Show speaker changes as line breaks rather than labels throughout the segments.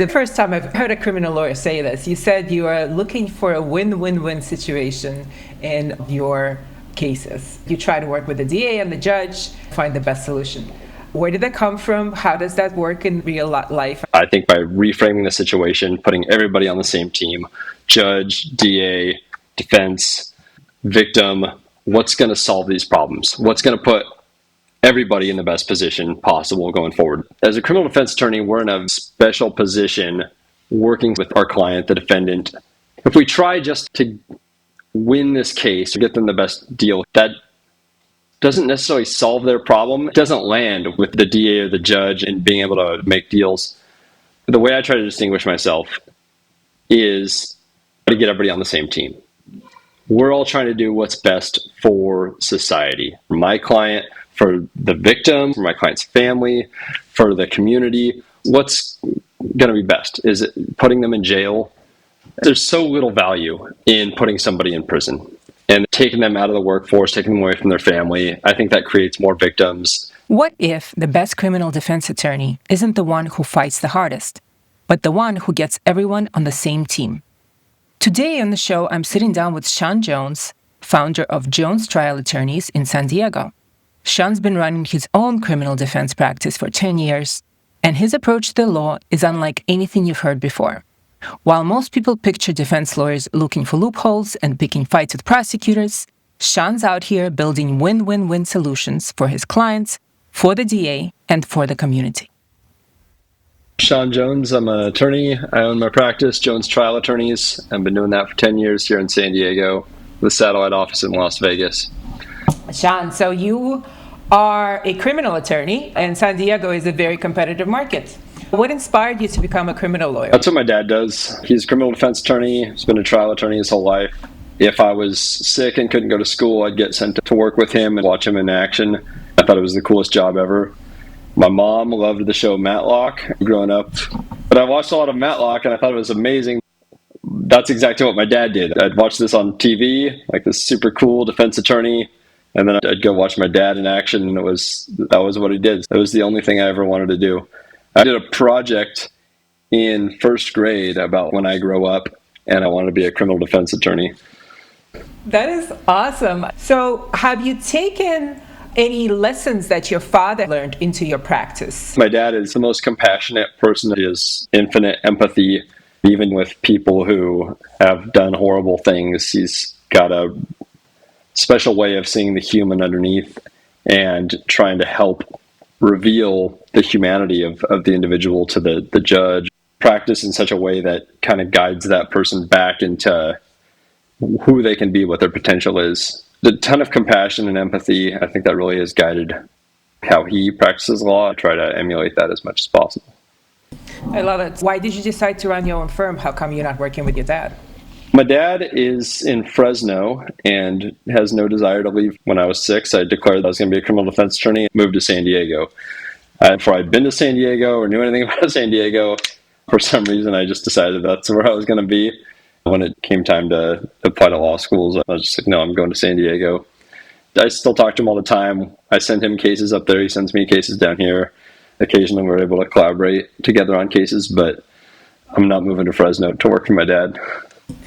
The first time I've heard a criminal lawyer say this, you said you are looking for a win-win-win situation in your cases. You try to work with the DA and the judge, find the best solution. Where did that come from? How does that work in real life?
I think by reframing the situation, putting everybody on the same team, judge, DA, defense, victim, what's going to solve these problems? What's going to put everybody in the best position possible going forward? As a criminal defense attorney, we're in a special position working with our client, the defendant. If we try just to win this case or get them the best deal, that doesn't necessarily solve their problem. It doesn't land with the DA or the judge in being able to make deals. The way I try to distinguish myself is to get everybody on the same team. We're all trying to do what's best for society, for my client, for the victim, for my client's family, for the community. What's going to be best? Is it putting them in jail? There's so little value in putting somebody in prison and taking them out of the workforce, taking them away from their family. I think that creates more victims.
What if the best criminal defense attorney isn't the one who fights the hardest, but the one who gets everyone on the same team? Today on the show, I'm sitting down with Sean Jones, founder of Jones Trial Attorneys in San Diego. Sean's been running his own criminal defense practice for 10 years, and his approach to the law is unlike anything you've heard before. While most people picture defense lawyers looking for loopholes and picking fights with prosecutors, Sean's out here building win-win-win solutions for his clients, for the DA, and for the community.
Sean Jones, I'm an attorney. I own my practice, Jones Trial Attorneys. I've been doing that for 10 years here in San Diego, with a satellite office in Las Vegas.
Sean, so you are a criminal attorney, and San Diego is a very competitive market. What inspired you to become a criminal lawyer?
That's what my dad does. He's a criminal defense attorney. He's been a trial attorney his whole life. If I was sick and couldn't go to school, I'd get sent to work with him and watch him in action. I thought it was the coolest job ever. My mom loved the show Matlock growing up, but I watched a lot of Matlock and I thought it was amazing. That's exactly what my dad did. I'd watch this on TV, like this super cool defense attorney, and then I'd go watch my dad in action, and that was what he did. It was the only thing I ever wanted to do. I did a project in first grade about when I grow up, and I wanted to be a criminal defense attorney.
That is awesome. So have you taken any lessons that your father learned into your practice?
My dad is the most compassionate person. He has infinite empathy, even with people who have done horrible things. He's got a special way of seeing the human underneath and trying to help reveal the humanity of the individual to the judge. Practice in such a way that kind of guides that person back into who they can be, what their potential is. A ton of compassion and empathy. I think that really has guided how he practices law. I try to emulate that as much as possible.
I love it. Why did you decide to run your own firm? How come you're not working with your dad?
My dad is in Fresno and has no desire to leave. When I was 6, I declared that I was going to be a criminal defense attorney and moved to San Diego. Before I'd been to San Diego or knew anything about San Diego, for some reason I just decided that's where I was going to be. When it came time to apply to law schools, I was just like, no, I'm going to San Diego. I still talk to him all the time. I send him cases up there. He sends me cases down here. Occasionally we're able to collaborate together on cases, but I'm not moving to Fresno to work for my dad.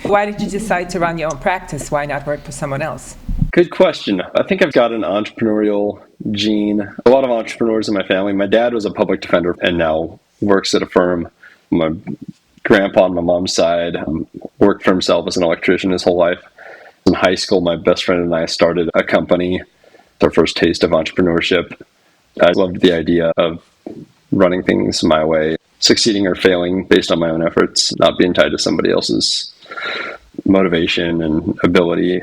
Why did you decide to run your own practice? Why not work for someone else?
Good question. I think I've got an entrepreneurial gene. A lot of entrepreneurs in my family. My dad was a public defender and now works at a firm. My grandpa on my mom's side worked for himself as an electrician his whole life. In high school, my best friend and I started a company. It's our first taste of entrepreneurship. I loved the idea of running things my way, succeeding or failing based on my own efforts, not being tied to somebody else's motivation and ability.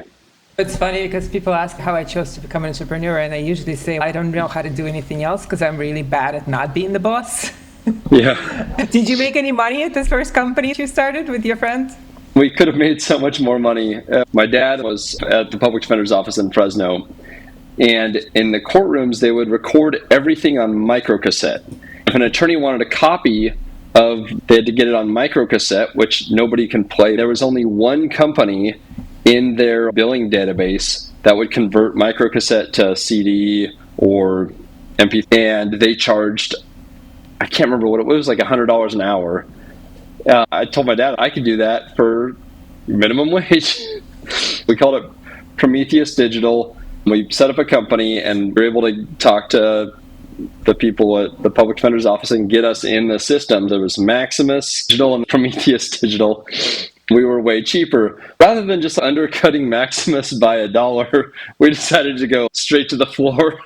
It's funny because people ask how I chose to become an entrepreneur, and I usually say I don't know how to do anything else because I'm really bad at not being the boss.
Yeah.
Did you make any money at this first company you started with your friend?
We could have made so much more money. My dad was at the public defender's office in Fresno, and in the courtrooms they would record everything on microcassette. If an attorney wanted a copy they had to get it on microcassette, which nobody can play. There was only one company in their billing database that would convert microcassette to CD or MP3, and they charged, I can't remember what it was, like $100 an hour I told my dad I could do that for minimum wage. We called it Prometheus Digital. We set up a company and we were able to talk to the people at the public defender's office and get us in the system. There was Maximus Digital and Prometheus Digital. We were way cheaper. Rather than just undercutting Maximus by $1, we decided to go straight to the floor.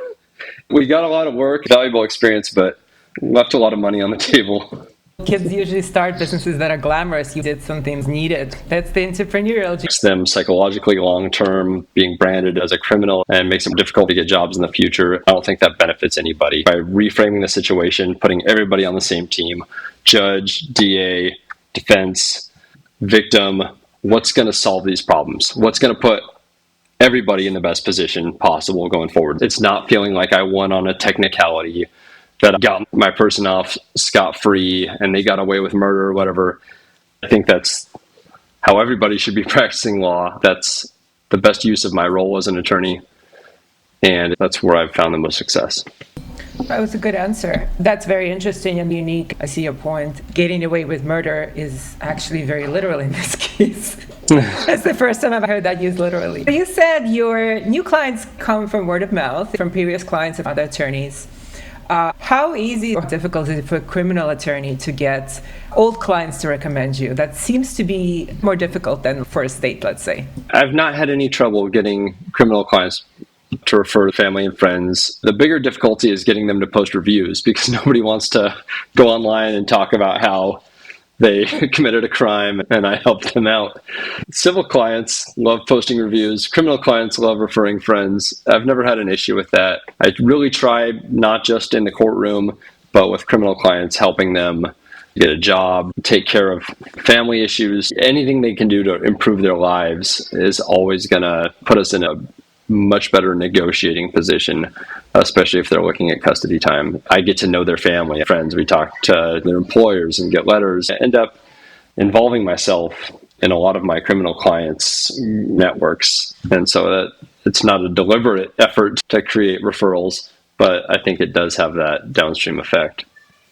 We got a lot of work, valuable experience, but left a lot of money on the table.
Kids usually start businesses that are glamorous. You did something needed. That's the entrepreneurial.
Makes them psychologically long-term, being branded as a criminal, and makes it difficult to get jobs in the future. I don't think that benefits anybody. By reframing the situation, putting everybody on the same team, judge, DA, defense, victim, what's going to solve these problems? What's going to put everybody in the best position possible going forward? It's not feeling like I won on a technicality, that I got my person off scot-free and they got away with murder or whatever. I think that's how everybody should be practicing law. That's the best use of my role as an attorney, and that's where I've found the most success.
That was a good answer. That's very interesting and unique. I see your point. Getting away with murder is actually very literal in this case. That's the first time I've heard that used literally. You said your new clients come from word of mouth, from previous clients of other attorneys. How easy or difficult is it for a criminal attorney to get old clients to recommend you? That seems to be more difficult than for a state, let's say.
I've not had any trouble getting criminal clients to refer to family and friends. The bigger difficulty is getting them to post reviews, because nobody wants to go online and talk about how they committed a crime and I helped them out. Civil clients love posting reviews. Criminal clients love referring friends. I've never had an issue with that. I really try, not just in the courtroom, but with criminal clients, helping them get a job, take care of family issues. Anything they can do to improve their lives is always going to put us in a much better negotiating position, especially if they're looking at custody time. I get to know their family, friends. We talk to their employers and get letters. I end up involving myself in a lot of my criminal clients' networks. And so that it's not a deliberate effort to create referrals, but I think it does have that downstream effect.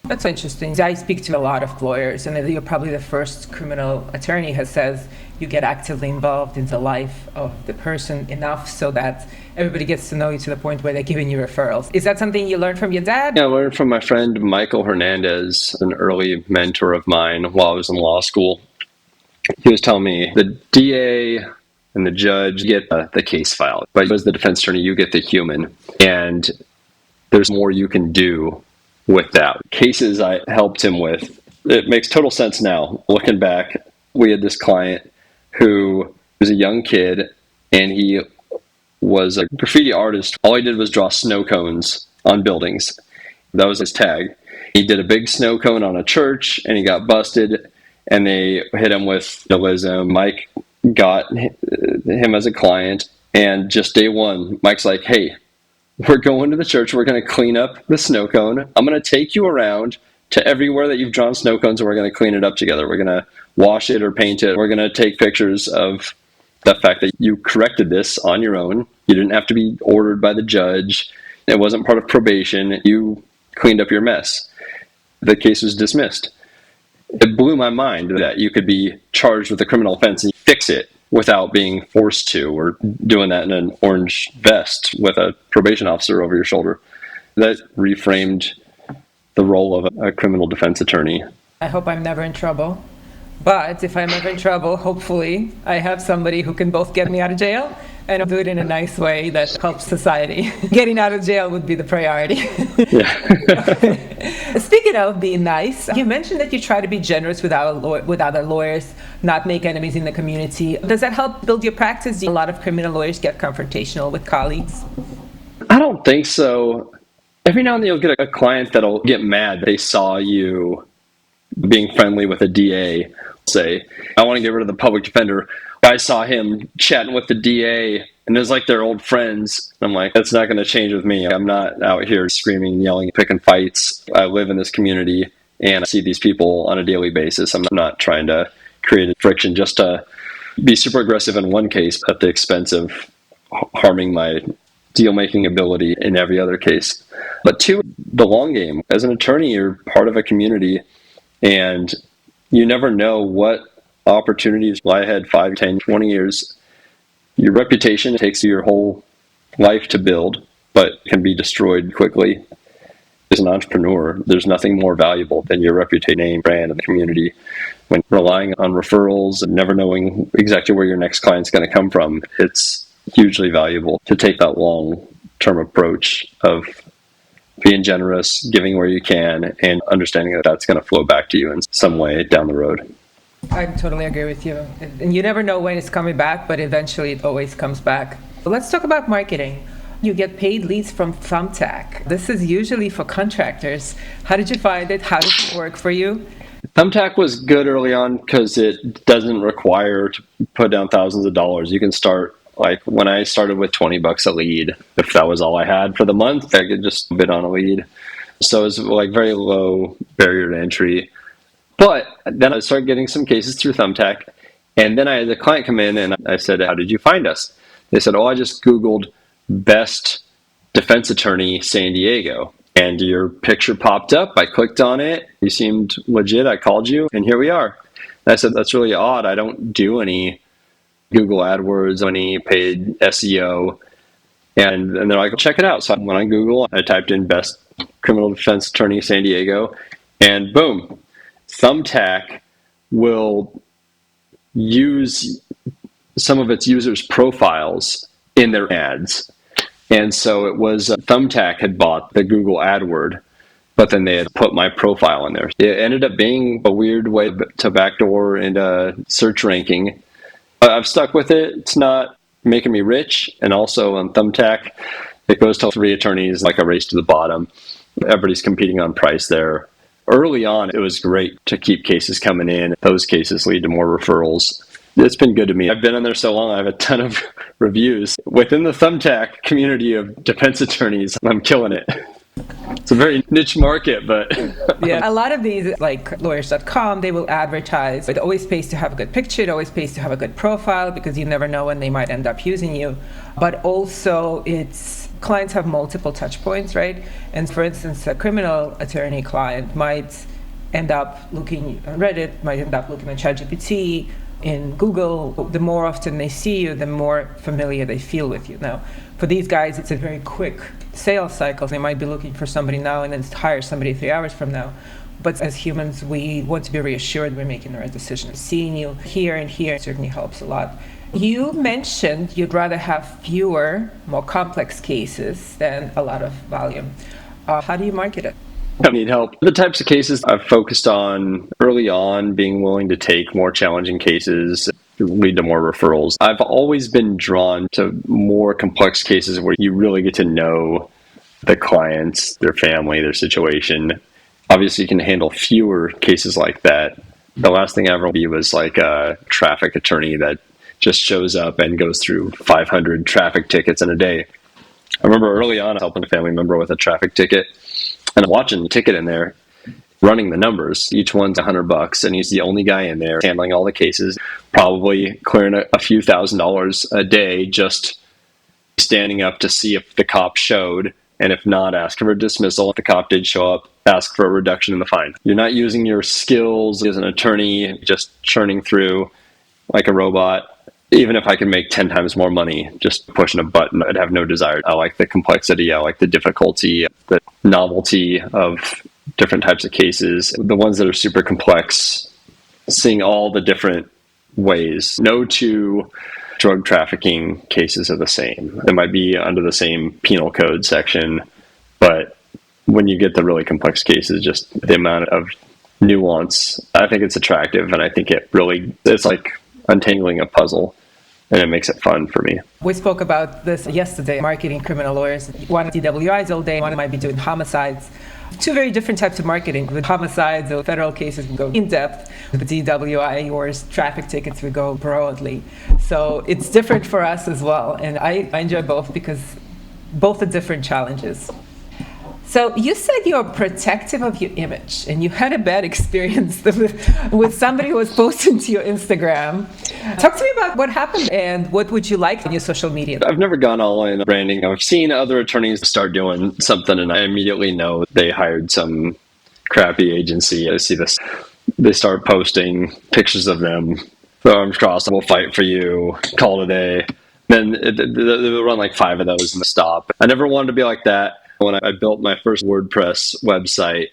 That's interesting. I speak to a lot of lawyers, and you're probably the first criminal attorney who says you get actively involved in the life of the person enough so that everybody gets to know you to the point where they're giving you referrals. Is that something you learned from your dad?
Yeah, I learned from my friend Michael Hernandez, an early mentor of mine while I was in law school. He was telling me the DA and the judge get the case file, but as the defense attorney, you get the human, and there's more you can do with that. Cases I helped him with, it makes total sense now. Looking back, we had this client who was a young kid, and he was a graffiti artist. All he did was draw snow cones on buildings. That was his tag. He did a big snow cone on a church, and he got busted, and they hit him with vandalism. Mike got him as a client, and just day one, Mike's like, hey, we're going to the church. We're going to clean up the snow cone. I'm going to take you around to everywhere that you've drawn snow cones, and we're going to clean it up together. We're going to wash it or paint it. We're going to take pictures of the fact that you corrected this on your own. You didn't have to be ordered by the judge. It wasn't part of probation. You cleaned up your mess. The case was dismissed. It blew my mind that you could be charged with a criminal offense and fix it without being forced to, or doing that in an orange vest with a probation officer over your shoulder. That reframed the role of a criminal defense attorney.
I hope I'm never in trouble. But if I'm ever in trouble, hopefully I have somebody who can both get me out of jail and do it in a nice way that helps society. Getting out of jail would be the priority.
Yeah.
Speaking of being nice, you mentioned that you try to be generous with other lawyers, not make enemies in the community. Does that help build your practice? Do a lot of criminal lawyers get confrontational with colleagues?
I don't think so. Every now and then you'll get a client that'll get mad. They saw you being friendly with a DA. Say, I want to get rid of the public defender. I saw him chatting with the DA, and it was like they're old friends. I'm like, that's not going to change with me. I'm not out here screaming, yelling, picking fights. I live in this community, and I see these people on a daily basis. I'm not trying to create a friction just to be super aggressive in one case at the expense of harming my deal-making ability in every other case. But two, the long game. As an attorney, you're part of a community, and You never know what opportunities lie ahead 5, 10, 20 years. Your reputation takes your whole life to build, but can be destroyed quickly. As an entrepreneur, there's nothing more valuable than your reputation, name, brand, and the community. When relying on referrals and never knowing exactly where your next client's going to come from, it's hugely valuable to take that long-term approach of being generous, giving where you can, and understanding that that's going to flow back to you in some way down the road.
I totally agree with you. And you never know when it's coming back, but eventually it always comes back. Let's talk about marketing. You get paid leads from Thumbtack. This is usually for contractors. How did you find it? How does it work for you?
Thumbtack was good early on because it doesn't require to put down thousands of dollars. You can start, like when I started with $20 a lead, if that was all I had for the month, I could just bid on a lead. So it's like very low barrier to entry. But then I started getting some cases through Thumbtack. And then I had a client come in and I said, "How did you find us?" They said, "Oh, I just Googled best defense attorney San Diego. And your picture popped up. I clicked on it. You seemed legit. I called you, and here we are." And I said, "That's really odd. I don't do any Google AdWords, any paid SEO." And they're like, "Check it out." So I went on Google. I typed in best criminal defense attorney San Diego, and boom, Thumbtack will use some of its users' profiles in their ads. And so it was Thumbtack had bought the Google AdWord, but then they had put my profile in there. It ended up being a weird way to backdoor into search ranking. I've stuck with it. It's not making me rich. And also on Thumbtack, it goes to 3 attorneys, like a race to the bottom. Everybody's competing on price there. Early on, it was great to keep cases coming in. Those cases lead to more referrals. It's been good to me. I've been on there so long, I have a ton of reviews. Within the Thumbtack community of defense attorneys, I'm killing it. It's a very niche market, but...
Yeah, a lot of these, like lawyers.com, they will advertise. It always pays to have a good picture. It always pays to have a good profile because you never know when they might end up using you. But also, clients have multiple touch points, right? And for instance, a criminal attorney client might end up looking on Reddit, might end up looking on ChatGPT, in Google. The more often they see you, the more familiar they feel with you. Now, for these guys, it's a very quick sales cycle. They might be looking for somebody now and then hire somebody 3 hours from now. But as humans, we want to be reassured we're making the right decision. Seeing you here and here certainly helps a lot. You mentioned you'd rather have fewer, more complex cases than a lot of volume. How do you market it?
I need help. The types of cases I've focused on early on, being willing to take more challenging cases, lead to more referrals. I've always been drawn to more complex cases where you really get to know the clients, their family, their situation. Obviously, you can handle fewer cases like that. The last thing I ever be was like a traffic attorney that just shows up and goes through 500 traffic tickets in a day. I remember early on helping a family member with a traffic ticket, and I'm watching the ticket in there, running the numbers. Each one's $100, and he's the only guy in there handling all the cases, probably clearing a few $1,000s a day, just standing up to see if the cop showed, and if not, ask for a dismissal. If the cop did show up, ask for a reduction in the fine. You're not using your skills as an attorney, just churning through like a robot. Even if I could make 10 times more money just pushing a button, I'd have no desire. I like the complexity. I like the difficulty, the novelty of different types of cases. The ones that are super complex, seeing all the different ways. No two drug trafficking cases are the same. They might be under the same penal code section, but when you get the really complex cases, just the amount of nuance, I think it's attractive, and I think it's like untangling a puzzle. And it makes it fun for me.
We spoke about this yesterday, marketing criminal lawyers. One DWIs all day, one might be doing homicides. 2 very different types of marketing. With homicides, the federal cases would go in depth. With DWI, yours, traffic tickets would go broadly. So it's different for us as well. And I enjoy both because both are different challenges. So you said you're protective of your image, and you had a bad experience with somebody who was posting to your Instagram. Talk to me about what happened and what would you like on your social media?
I've never gone all in branding. I've seen other attorneys start doing something, and I immediately know they hired some crappy agency. I see this they start posting pictures of them, the arms crossed, we'll fight for you, call it a day. Then they'll run like 5 of those and stop. I never wanted to be like that. When I built my first WordPress website,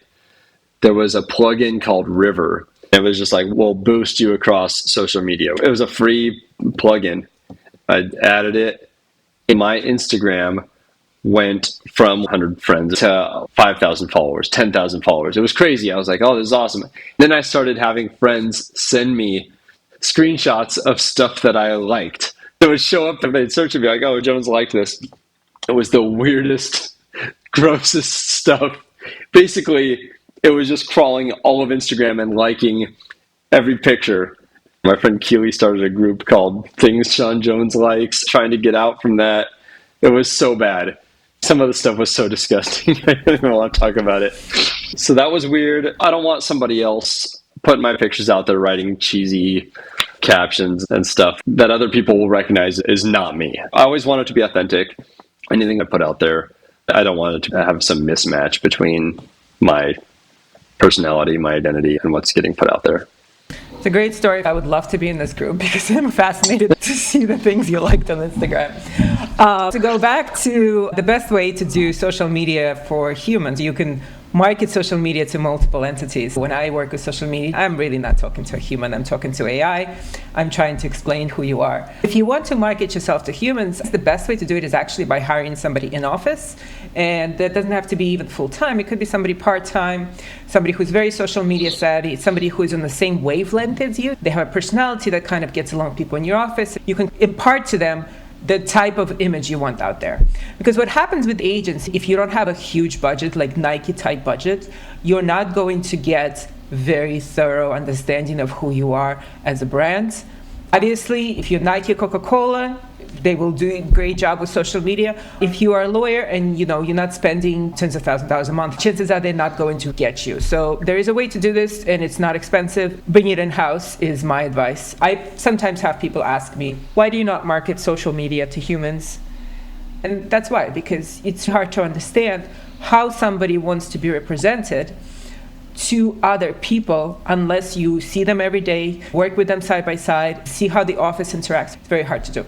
there was a plugin called River. It was just like, we'll boost you across social media. It was a free plugin. I added it. My Instagram went from 100 friends to 5,000 followers, 10,000 followers. It was crazy. I was like, oh, this is awesome. Then I started having friends send me screenshots of stuff that I liked. It would show up and they'd search and be like, oh, Jones liked this. It was the weirdest, grossest stuff. Basically, it was just crawling all of Instagram and liking every picture. My friend Keely started a group called Things Sean Jones Likes, trying to get out from that. It was so bad. Some of the stuff was so disgusting. I don't even want to talk about it. So that was weird. I don't want somebody else putting my pictures out there writing cheesy captions and stuff that other people will recognize is not me. I always want it to be authentic. Anything I put out there, I don't want it to have some mismatch between my personality, my identity, and what's getting put out there.
It's a great story. I would love to be in this group because I'm fascinated to see the things you liked on Instagram. To go back to the best way to do social media for humans, you can market social media to multiple entities. When I work with social media, I'm really not talking to a human, I'm talking to AI. I'm trying to explain who you are. If you want to market yourself to humans, the best way to do it is actually by hiring somebody in office. And that doesn't have to be even full-time. It could be somebody part-time, somebody who's very social media savvy, somebody who is on the same wavelength as you. They have a personality that kind of gets along with people in your office. You can impart to them the type of image you want out there. Because what happens with agents, if you don't have a huge budget, like Nike type budget, you're not going to get very thorough understanding of who you are as a brand. Obviously, if you're Nike or Coca-Cola, they will do a great job with social media. If you are a lawyer and you're not spending tens of thousands of dollars a month, chances are they're not going to get you. So there is a way to do this and it's not expensive. Bring it in-house is my advice. I sometimes have people ask me, why do you not market social media to humans? And that's why, because it's hard to understand how somebody wants to be represented to other people unless you see them every day, work with them side by side, see how the office interacts. It's very hard to do.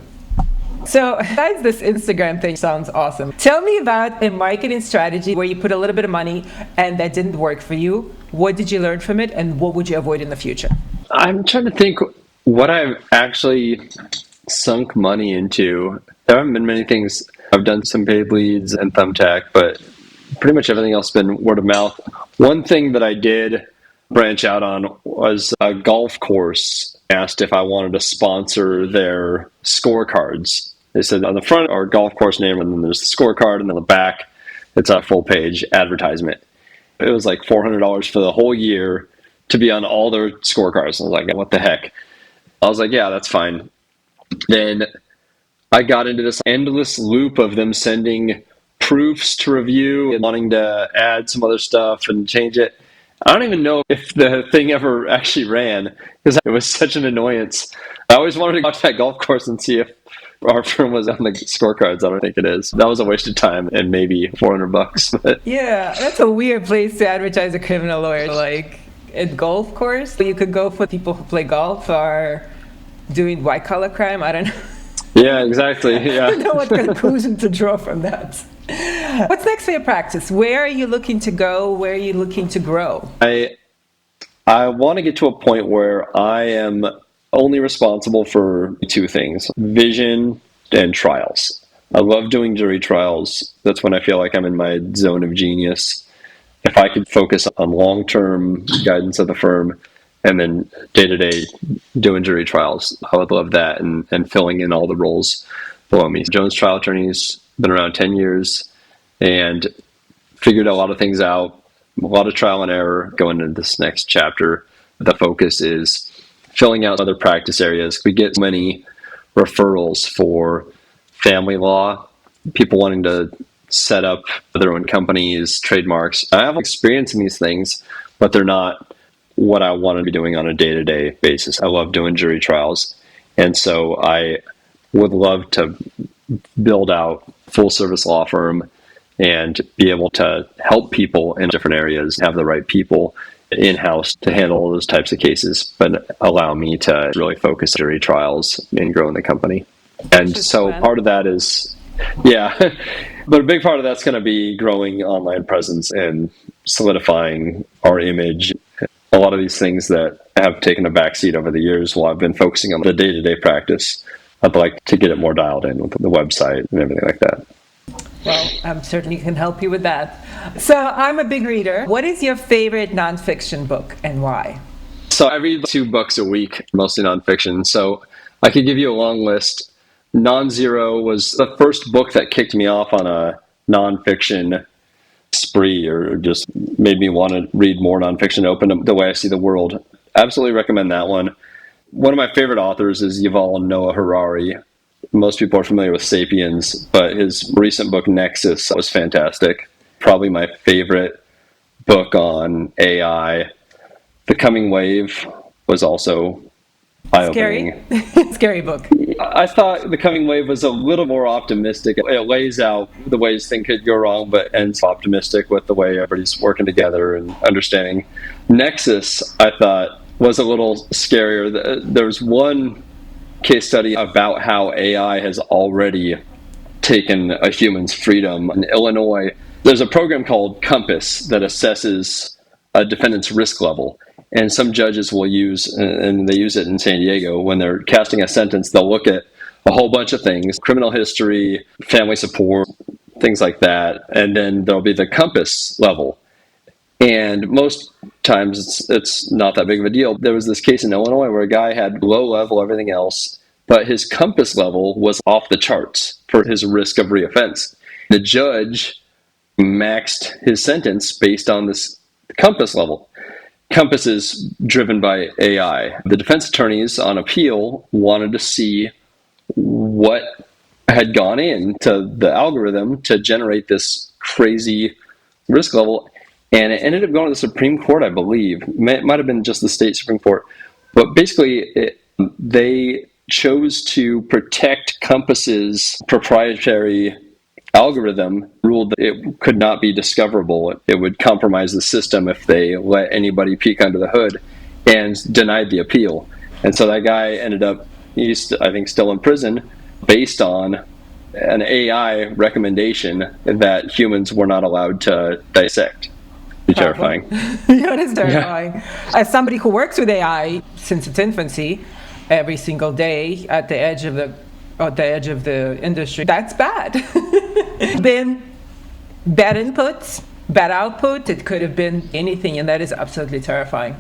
So besides this Instagram thing, sounds awesome. Tell me about a marketing strategy where you put a little bit of money and that didn't work for you. What did you learn from it and what would you avoid in the future?
I'm trying to think what I've actually sunk money into. There haven't been many things. I've done some paid leads and Thumbtack, but pretty much everything else has been word of mouth. One thing that I did branch out on was a golf course asked if I wanted to sponsor their scorecards. They said on the front our golf course name, and then there's the scorecard, and then the back it's a full page advertisement. It was like $400 for the whole year to be on all their scorecards. I was like, what the heck? I was like, yeah, that's fine. Then I got into this endless loop of them sending proofs to review and wanting to add some other stuff and change it. I don't even know if the thing ever actually ran because it was such an annoyance. I always wanted to go to that golf course and see if our firm was on the scorecards. I don't think it is. That was a waste of time and maybe $400. But
yeah, that's a weird place to advertise a criminal lawyer. Like a golf course, you could go for people who play golf or doing white collar crime. I don't know.
Yeah, exactly. Yeah.
I don't know what conclusion to draw from that. What's next for your practice? Where are you looking to go? Where are you looking to grow?
I want to get to a point where I am only responsible for 2 things, vision and trials. I love doing jury trials. That's when I feel like I'm in my zone of genius. If I could focus on long-term guidance of the firm and then day-to-day doing jury trials, I would love that and filling in all the roles below me. Jones Trial Attorney's been around 10 years and figured a lot of things out, a lot of trial and error going into this next chapter. The focus is filling out other practice areas. We get many referrals for family law, people wanting to set up their own companies, trademarks. I have experience in these things, but they're not what I want to be doing on a day-to-day basis. I love doing jury trials. And so I would love to build out a full-service law firm and be able to help people in different areas, have the right people in-house to handle those types of cases, but allow me to really focus on jury trials and growing the company. And so part of that is, but a big part of that's going to be growing online presence and solidifying our image. A lot of these things that have taken a backseat over the years while I've been focusing on the day-to-day practice, I'd like to get it more dialed in with the website and everything like that.
Well, I certainly can help you with that. So I'm a big reader. What is your favorite nonfiction book and why?
So I read 2 books a week, mostly nonfiction. So I could give you a long list. Non-Zero was the first book that kicked me off on a nonfiction spree, or just made me want to read more nonfiction, open up the way I see the world. Absolutely recommend that one. One of my favorite authors is Yuval Noah Harari. Most people are familiar with Sapiens, but his recent book, Nexus, was fantastic. Probably my favorite book on AI. The Coming Wave was also eye-opening.
Scary book.
I thought The Coming Wave was a little more optimistic. It lays out the ways things could go wrong, but ends optimistic with the way everybody's working together and understanding. Nexus, I thought, was a little scarier. There's one case study about how AI has already taken a human's freedom. In Illinois, there's a program called Compass that assesses a defendant's risk level. And some judges will use, and they use it in San Diego, when they're casting a sentence, they'll look at a whole bunch of things: criminal history, family support, things like that. And then there'll be the Compass level. And most times it's not that big of a deal. There was this case in Illinois where a guy had low level, everything else, but his Compass level was off the charts for his risk of reoffense. The judge maxed his sentence based on this Compass level. Compass is driven by AI. The defense attorneys on appeal wanted to see what had gone into the algorithm to generate this crazy risk level. And it ended up going to the Supreme Court, I believe. It might have been just the state Supreme Court. But basically, they chose to protect Compass's proprietary algorithm, ruled that it could not be discoverable. It would compromise the system if they let anybody peek under the hood, and denied the appeal. And so that guy ended up, he's, I think, still in prison based on an AI recommendation that humans were not allowed to dissect. It's terrifying.
Yeah, it is terrifying. Yeah. As somebody who works with AI since its infancy, every single day at the edge of the industry, that's bad. Been bad inputs, bad output. It could have been anything, and that is absolutely terrifying.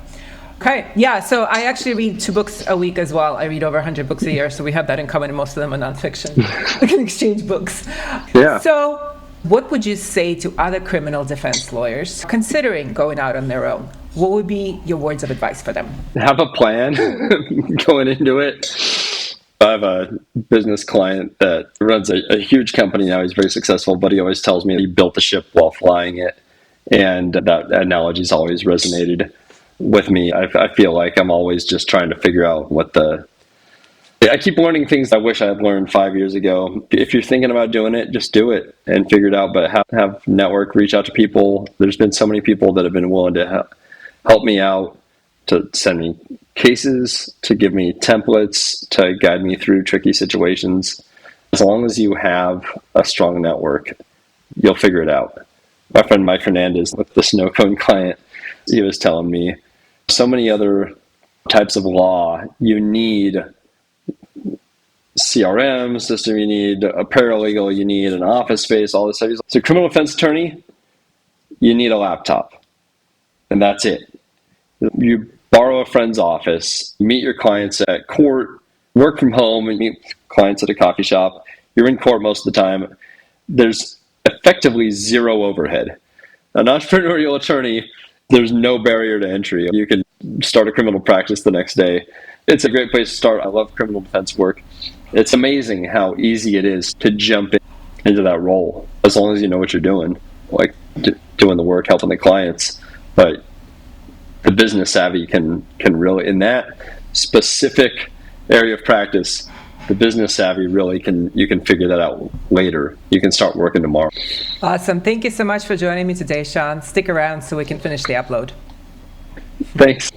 Okay, yeah, so I actually read 2 books a week as well. I read over 100 books a year, so we have that in common, and most of them are nonfiction. We can exchange books.
Yeah.
So what would you say to other criminal defense lawyers considering going out on their own? What would be your words of advice for them?
Have a plan going into it. I have a business client that runs a huge company now. He's very successful, but he always tells me he built the ship while flying it. And that analogy's always resonated with me. I feel like I'm always just trying to figure out I keep learning things I wish I had learned 5 years ago. If you're thinking about doing it, just do it and figure it out. But have network, reach out to people. There's been so many people that have been willing to help me out, to send me cases, to give me templates, to guide me through tricky situations. As long as you have a strong network, you'll figure it out. My friend Mike Hernandez with the Snow Cone client, he was telling me so many other types of law. You need CRM system, you need a paralegal, you need an office space, all this stuff. So criminal defense attorney, you need a laptop, and that's it. You borrow a friend's office, meet your clients at court, work from home, and meet clients at a coffee shop. You're in court most of the time. There's effectively zero overhead. An entrepreneurial attorney, there's no barrier to entry. You can start a criminal practice the next day. It's a great place to start. I love criminal defense work. It's amazing how easy it is to jump into that role, as long as you know what you're doing, like doing the work, helping the clients. But the business savvy can really, in that specific area of practice, the business savvy really you can figure that out later. You can start working tomorrow.
Awesome. Thank you so much for joining me today, Sean. Stick around so we can finish the upload.
Thanks.